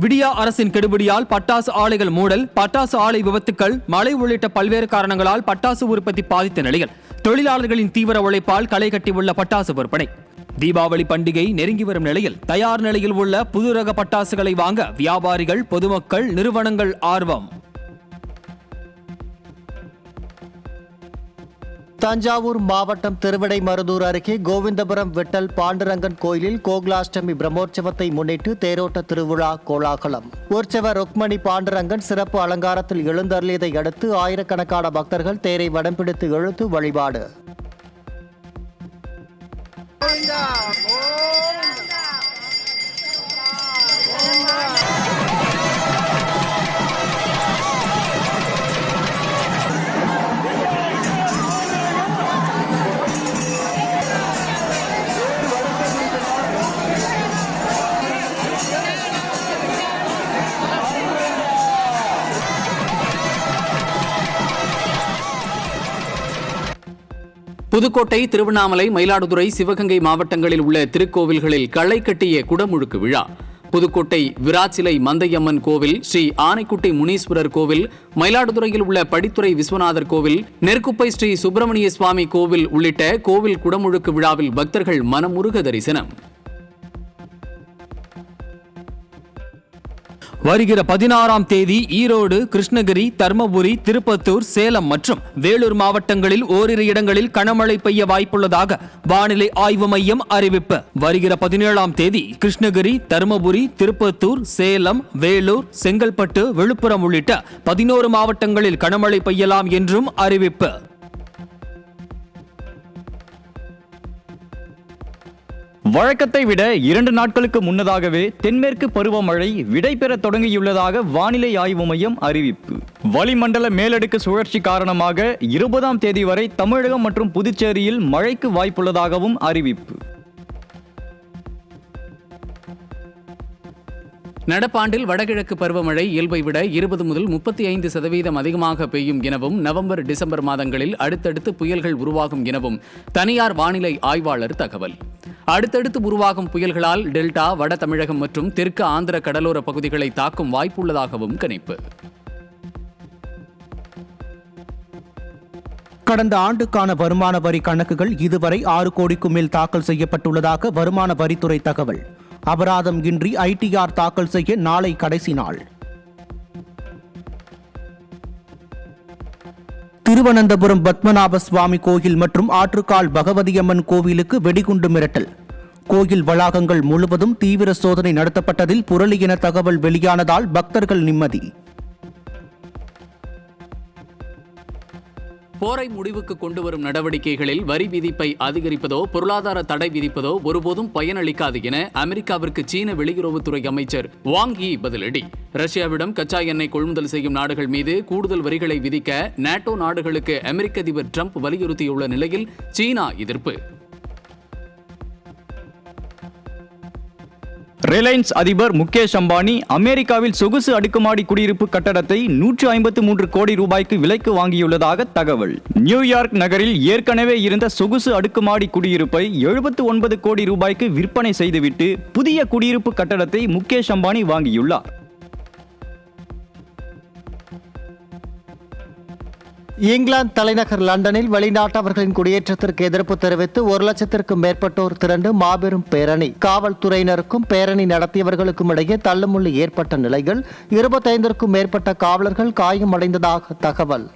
விடியா அரசின் கெடுபிடியால் பட்டாசு ஆலைகள் மூடல், பட்டாசு ஆலை விபத்துக்கள், மழை உள்ளிட்ட பல்வேறு காரணங்களால் பட்டாசு உற்பத்தி பாதித்த நிலையில் தொழிலாளர்களின் தீவிர உழைப்பால் களை கட்டியுள்ள பட்டாசு விற்பனை. தீபாவளி பண்டிகை நெருங்கி வரும் நிலையில் தயார் நிலையில் உள்ள புது ரக பட்டாசுகளை வாங்க வியாபாரிகள், பொதுமக்கள், நிறுவனங்கள் ஆர்வம். தஞ்சாவூர் மாவட்டம் திருவிடைமருதூர் அருகே கோவிந்தபுரம் விட்டல் பாண்டுரங்கன் கோயிலில் கோகுலாஷ்டமி பிரம்மோற்சவத்தை முன்னிட்டு தேரோட்ட திருவிழா கோலாகலம். உற்சவர் ருக்மணி பாண்டுரங்கன் சிறப்பு அலங்காரத்தில் எழுந்தருளியதை அடுத்து ஆயிரக்கணக்கான பக்தர்கள் தேரை வடம் பிடித்து இழுத்து வழிபாடு. புதுக்கோட்டை, திருவண்ணாமலை, மயிலாடுதுறை, சிவகங்கை மாவட்டங்களில் உள்ள திருக்கோவில்களில் களை கட்டிய குடமுழுக்கு விழா. புதுக்கோட்டை விராச்சிலை மந்தையம்மன் கோவில், ஸ்ரீ ஆனைக்குட்டி முனீஸ்வரர் கோவில், மயிலாடுதுறையில் உள்ள படித்துறை விஸ்வநாதர் கோவில், நெற்குப்பை ஸ்ரீ சுப்பிரமணிய சுவாமி கோவில் உள்ளிட்ட கோவில் குடமுழுக்கு விழாவில் பக்தர்கள் மனமுருக தரிசனம். வருகிற 16ஆம் தேதி ஈரோடு, கிருஷ்ணகிரி, தர்மபுரி, திருப்பத்தூர், சேலம் மற்றும் வேலூர் மாவட்டங்களில் ஓரிரு இடங்களில் கனமழை பெய்ய வாய்ப்புள்ளதாக வானிலை ஆய்வு மையம் அறிவிப்பு. வருகிற 17ஆம் தேதி கிருஷ்ணகிரி, தர்மபுரி, திருப்பத்தூர், சேலம், வேலூர், செங்கல்பட்டு, விழுப்புரம் உள்ளிட்ட 11 மாவட்டங்களில் கனமழை பெய்யலாம் என்றும் அறிவிப்பு. வழக்கத்தை விட 2 நாட்களுக்கு முன்னதாகவே தென்மேற்கு பருவமழை விடைபெற தொடங்கியுள்ளதாக வானிலை ஆய்வு மையம் அறிவிப்பு. வளிமண்டல மேலடுக்கு சுழற்சி காரணமாக 20ஆம் தேதி வரை தமிழகம் மற்றும் புதுச்சேரியில் மழைக்கு வாய்ப்புள்ளதாகவும் அறிவிப்பு. நடப்பாண்டில் வடகிழக்கு பருவமழை இயல்பை விட 20 முதல் 35% அதிகமாக பெய்யும் எனவும் நவம்பர், டிசம்பர் மாதங்களில் அடுத்தடுத்து புயல்கள் உருவாகும் எனவும் தனியார் வானிலை ஆய்வாளர் தகவல். அடுத்தடுத்து உருவாகும் புயல்களால் டெல்டா, வட தமிழகம் மற்றும் தெற்கு ஆந்திர கடலோர பகுதிகளை தாக்கும் வாய்ப்புள்ளதாகவும் கணிப்பு. கடந்த ஆண்டுக்கான வருமான வரி கணக்குகள் இதுவரை 6 கோடிக்கும் மேல் தாக்கல் செய்யப்பட்டுள்ளதாக வருமான வரித்துறை தகவல். அபராதம் இன்றி ஐடிஆர் தாக்கல் செய்ய நாளை கடைசி நாள். திருவனந்தபுரம் பத்மநாப சுவாமி கோயில் மற்றும் ஆற்றுக்கால் பகவதியம்மன் கோவிலுக்கு வெடிகுண்டு மிரட்டல். கோயில் வளாகங்கள் முழுவதும் தீவிர சோதனை நடத்தப்பட்டதில் புரளி என தகவல் வெளியானதால் பக்தர்கள் நிம்மதி. போரை முடிவுக்கு கொண்டு வரும் நடவடிக்கைகளில் வரி விதிப்பை அதிகரிப்பதோ பொருளாதார தடை விதிப்பதோ ஒருபோதும் பயனளிக்காது என அமெரிக்காவிற்கு சீன வெளியுறவுத்துறை அமைச்சர் வாங் யி பதிலடி. ரஷ்யாவிடம் கச்சா எண்ணெய் கொள்முதல் செய்யும் நாடுகள் மீது கூடுதல் வரிகளை விதிக்க நாட்டோ நாடுகளுக்கு அமெரிக்க அதிபர் டிரம்ப் வலியுறுத்தியுள்ள நிலையில் சீனா எதிர்ப்பு. ரிலையன்ஸ் அதிபர் முகேஷ் அம்பானி அமெரிக்காவில் சொகுசு அடுக்குமாடி குடியிருப்பு கட்டடத்தை 153 கோடி ரூபாய்க்கு விலைக்கு வாங்கியுள்ளதாக தகவல். நியூயார்க் நகரில் ஏற்கனவே இருந்த சொகுசு அடுக்குமாடி குடியிருப்பை 79 கோடி ரூபாய்க்கு விற்பனை செய்துவிட்டு புதிய குடியிருப்பு கட்டடத்தை முகேஷ் அம்பானி வாங்கியுள்ளார். இங்கிலாந்து தலைநகர் லண்டனில் வெளிநாட்டவர்களின் குடியேற்றத்திற்கு எதிர்ப்பு தெரிவித்து 1 லட்சத்திற்கும் மேற்பட்டோர் திரண்டு மாபெரும் பேரணி. காவல்துறையினருக்கும் பேரணி நடத்தியவர்களுக்கும் இடையே தள்ளுமுள்ளு ஏற்பட்ட நிலையில் 25க்கும் மேற்பட்ட காவலர்கள் காயமடைந்ததாக தகவல்.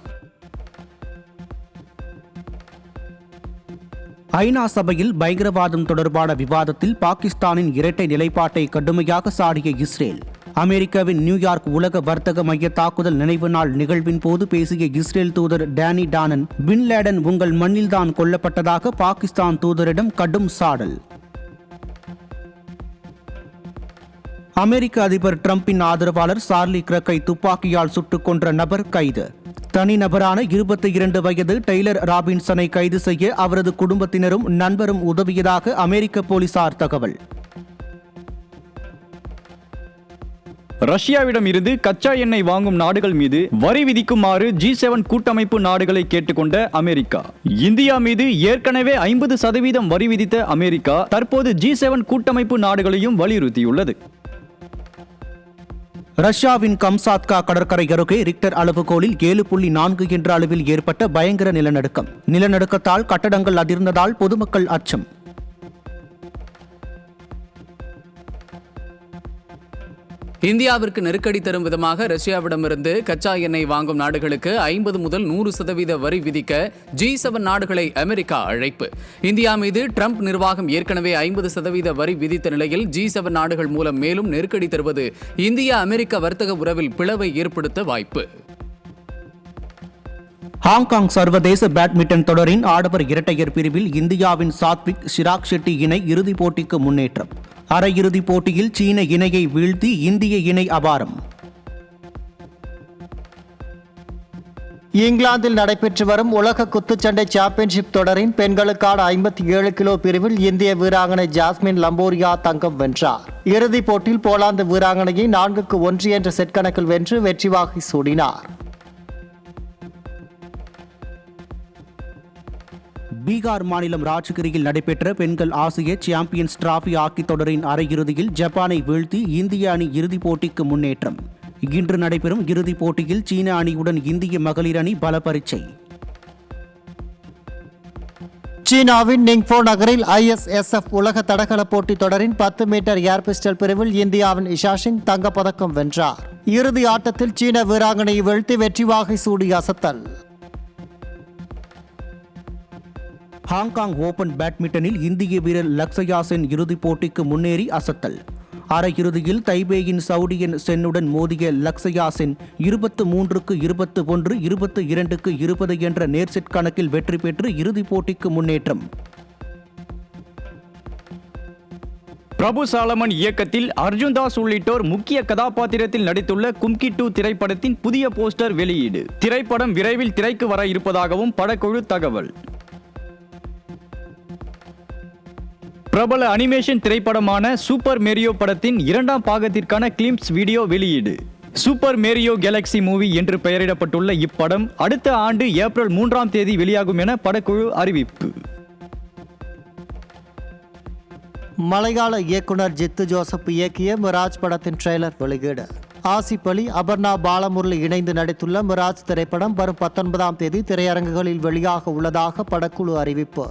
ஐநா சபையில் பயங்கரவாதம் தொடர்பான விவாதத்தில் பாகிஸ்தானின் இரட்டை நிலைப்பாட்டை கடுமையாக சாடிய இஸ்ரேல். அமெரிக்காவின் நியூயார்க் உலக வர்த்தக மைய தாக்குதல் நினைவு நாள் நிகழ்வின் போது பேசிய இஸ்ரேல் தூதர் டேனி டானன் பின் லேடன் உங்கள் மண்ணில்தான் கொல்லப்பட்டதாக பாகிஸ்தான் தூதரிடம் கடும் சாடல். அமெரிக்க அதிபர் டிரம்பின் ஆதரவாளர் சார்லி கிரக்கை துப்பாக்கியால் சுட்டுக் கொன்ற நபர் கைது. தனிநபரான 22 வயது டெய்லர் ராபின்சனை கைது செய்ய அவரது குடும்பத்தினரும் நண்பரும் உதவியதாக அமெரிக்க போலீசார் தகவல். ரஷ்யாவிடம் இருந்து கச்சா எண்ணெய் வாங்கும் நாடுகள் மீது வரி விதிக்குமாறு G7 கூட்டமைப்பு நாடுகளை கேட்டுக்கொண்ட அமெரிக்கா. இந்தியா மீது ஏற்கனவே 50% வரி விதித்த அமெரிக்கா தற்போது G7 கூட்டமைப்பு நாடுகளையும் வலியுறுத்தியுள்ளது. ரஷ்யாவின் கம்சாத்கா கடற்கரை அருகே ரிக்டர் அளவுகோலில் 7.4 என்ற அளவில் ஏற்பட்ட பயங்கர நிலநடுக்கம். நிலநடுக்கத்தால் கட்டடங்கள் அதிர்ந்ததால் பொதுமக்கள் அச்சம். இந்தியாவிற்கு நெருக்கடி தரும் விதமாக ரஷ்யாவிடமிருந்து கச்சா எண்ணெய் வாங்கும் நாடுகளுக்கு 50 முதல் 100% வரி விதிக்க G7 நாடுகளை அமெரிக்கா அழைப்பு. இந்தியா மீது ட்ரம்ப் நிர்வாகம் ஏற்கனவே 50% வரி விதித்த நிலையில் G7 நாடுகள் மூலம் மேலும் நெருக்கடி தருவது இந்தியா அமெரிக்க வர்த்தக உறவில் பிளவை ஏற்படுத்த வாய்ப்பு. ஹாங்காங் சர்வதேச பேட்மிண்டன் தொடரின் ஆடவர் இரட்டையர் பிரிவில் இந்தியாவின் சாத்விக் சிராக் ஷெட்டி இணை இறுதிப் போட்டிக்கு முன்னேற்றம். அரையிறுதிப் போட்டியில் சீன இணையை வீழ்த்தி இந்திய இணை அபாரம். இங்கிலாந்தில் நடைபெற்று வரும் உலக குத்துச்சண்டை சாம்பியன்ஷிப் தொடரின் பெண்களுக்கான 57 கிலோ பிரிவில் இந்திய வீராங்கனை ஜாஸ்மின் லம்போரியா தங்கம் வென்றார். இறுதிப் போட்டியில் போலாந்து வீராங்கனையை 4-1 என்ற செட் கணக்கில் வென்று வெற்றி வாகை சூடினார். பீகார் மாநிலம் ராஜ்கிரியில் நடைபெற்ற பெண்கள் ஆசிய சாம்பியன்ஸ் டிராபி ஹாக்கி தொடரின் அரையிறுதியில் ஜப்பானை வீழ்த்தி இந்திய அணி இறுதிப் போட்டிக்கு முன்னேற்றம். இன்று நடைபெறும் இறுதிப் போட்டியில் சீன அணியுடன் இந்திய மகளிர் அணி பல பரீட்சை. சீனாவின் நிங்போ நகரில் ISSF உலக தடகள போட்டி தொடரின் 10 மீட்டர் ஏர் பிஸ்டல் பிரிவில் இந்தியாவின் இஷா சிங் தங்கப்பதக்கம் வென்றார். இறுதி ஆட்டத்தில் சீன வீராங்கனையை வீழ்த்தி வெற்றி வாகை சூடி அசத்தல். ஹாங்காங் ஓபன் பேட்மிண்டனில் இந்திய வீரர் லக்ஷயா சென் இறுதிப் போட்டிக்கு முன்னேறி அசத்தல். அரையிறுதியில் தைபேயின் சவுடியன் சென்னுடன் மோதிய லக்ஷயா சென் 23-21, 22-20 என்ற நேர்செட் கணக்கில் வெற்றி பெற்று இறுதிப் போட்டிக்கு முன்னேற்றம். பிரபு சாலமன் இயக்கத்தில் அர்ஜுன் தாஸ் உள்ளிட்டோர் முக்கிய கதாபாத்திரத்தில் நடித்துள்ள கும்கி 2 திரைப்படத்தின் புதிய போஸ்டர் வெளியீடு. திரைப்படம் விரைவில் திரைக்கு வர இருப்பதாகவும் படக்குழு தகவல். பிரபல அனிமேஷன் திரைப்படமான சூப்பர் மேரியோ படத்தின் 2ஆம் பாகத்திற்கான கிளிம்ஸ் வீடியோ வெளியீடு. சூப்பர் மேரியோ கேலக்சி மூவி என்று பெயரிடப்பட்டுள்ள இப்படம் அடுத்த ஆண்டு ஏப்ரல் 3ஆம் தேதி வெளியாகும் என படக்குழு அறிவிப்பு. மலையாள இயக்குனர் ஜித்து ஜோசப் இயக்கிய மிராஜ் படத்தின் ட்ரெய்லர் வெளியீடு. ஆசிப் அலி, அபர்ணா பாலமுரளி இணைந்து நடித்துள்ள மிராஜ் திரைப்படம் வரும் 19ஆம் தேதி திரையரங்குகளில் வெளியாக உள்ளதாக படக்குழு அறிவிப்பு.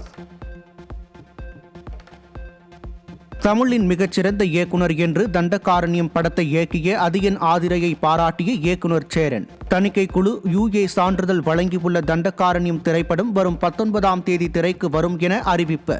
தமிழின் மிகச்சிறந்த இயக்குனர் என்று தண்டகாரண்யம் படத்தை இயக்கிய அதியன் ஆதிரையை பாராட்டிய இயக்குனர் சேரன். தணிக்கை குழு UA சான்றிதழ் வழங்கியுள்ள தண்டகாரண்யம் திரைப்படம் வரும் 19ஆம் தேதி திரைக்கு வரும் என அறிவிப்பு.